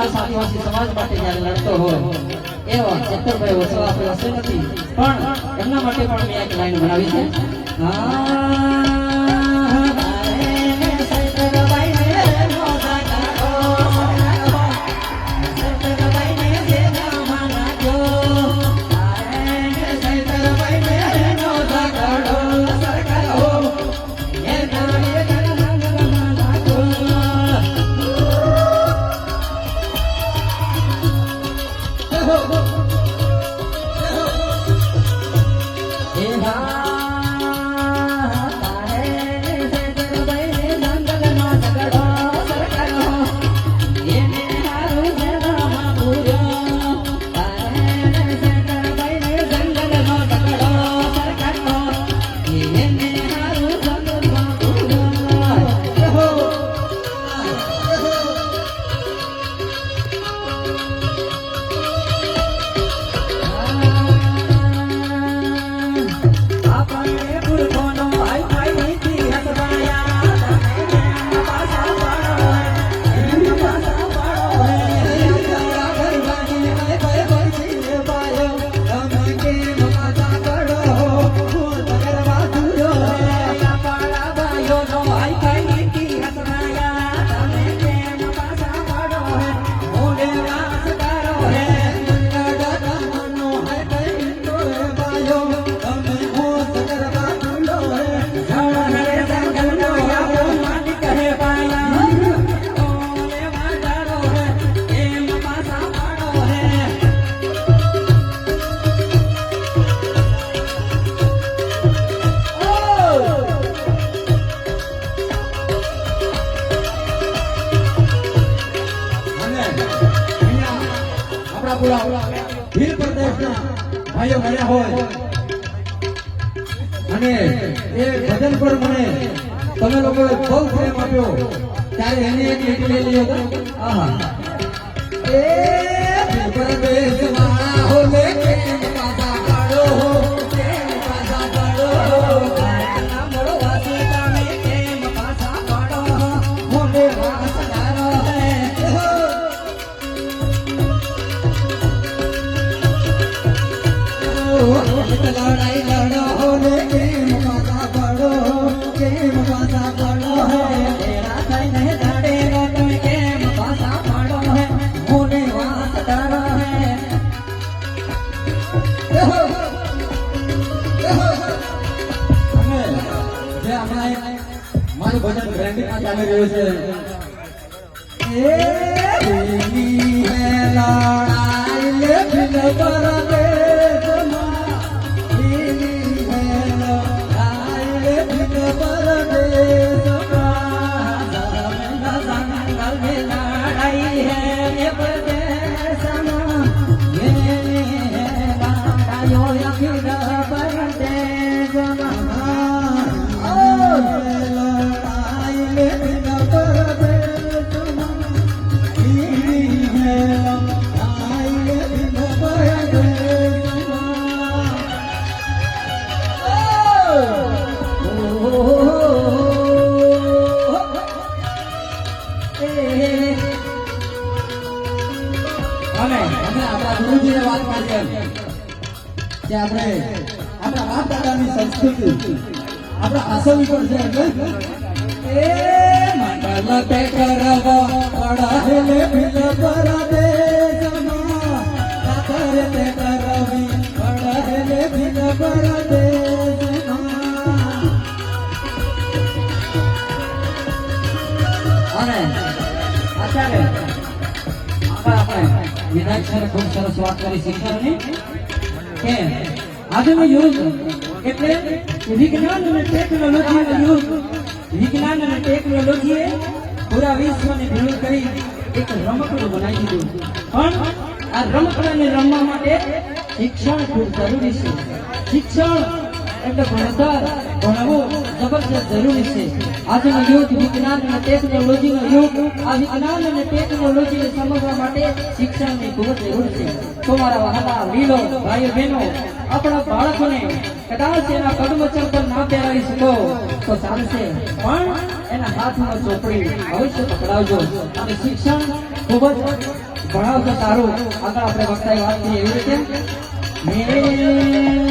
સમાજ આદિવાસી સમાજ માટે જ્યારે લડતો હોય એવા ચેતરભાઈ વસવા આપણે વસે નથી, પણ એમના માટે પણ મેં એક લાઈન બનાવી છે. ભીલ પ્રદેશના ભાઈઓ મળ્યા હોય અને એ ભજન પર મને તમે લોકોએ બહુ પ્રેમ આપ્યો ત્યારે એને એક લીટી લઈ લીધો હતો. આહા એ ભીલ પ્રદેશ વાળા હો લે કેમ પાછા પાડો કેમ પાછા પાડો ના મળો વાસુતા મે કેમ પાછા પાડો મોને વાસનારો હે लड़ाई लड़ो ने केम पासा पड़ो केम पासा पड़ो है तेरा कहीं नहीं लड़ेगा तुम केम पासा पड़ो है होने वास डरो है हमें जे हमारे मारू भजन ब्रांडिंग में चालू રહ્યું છે એ ની હે લડાઈ લે ફિલ પર દે આપણે આપણા બાપ દાદાની સંસ્કૃતિ આપણા આસવી પર છે એટલે એ મંડળ તે કરવો પડાહેલે ભીલ પર દેશમાં કાતર તે કરવી પડાહેલે ભીલ પર દેશમાં. અને આચાર્ય આપણે વિધાયક સરે ખૂબ સરસ વાત કરી શિક્ષણની કે આજનો યુગ એટલે વિજ્ઞાન અને ટેકનોલોજીનો યુગ. વિજ્ઞાન અને ટેકનોલોજીએ પૂરા વિશ્વને ભેળું કરી એક રમકડું બનાવી દીધું, પણ આ રમકડાને રમવા માટે શિક્ષણ ખૂબ જરૂરી છે. શિક્ષણ એટલે ભણતર ભણવું જબરજસ્ત જરૂરી છે. આજનો યુગ વિજ્ઞાન અને ટેકનોલોજીનો યુગ. આ વિજ્ઞાન અને ટેકનોલોજીને સમજવા માટે શિક્ષણની ખૂબ જ જરૂર છે. તો મારા વહાલા વીરો ભાઈઓ બહેનો, આપણા બાળકોને કદાચ એના પગમચર પર ના પહેરાવી શકો તો ચાલશે, પણ એના હાથમાં ચોપડી અવશ્ય પકડાવજો. અને શિક્ષણ ખૂબ જ ભણાવ તો સારું આગળ આપણે વક્તાએ વાત કરી એવી રીતે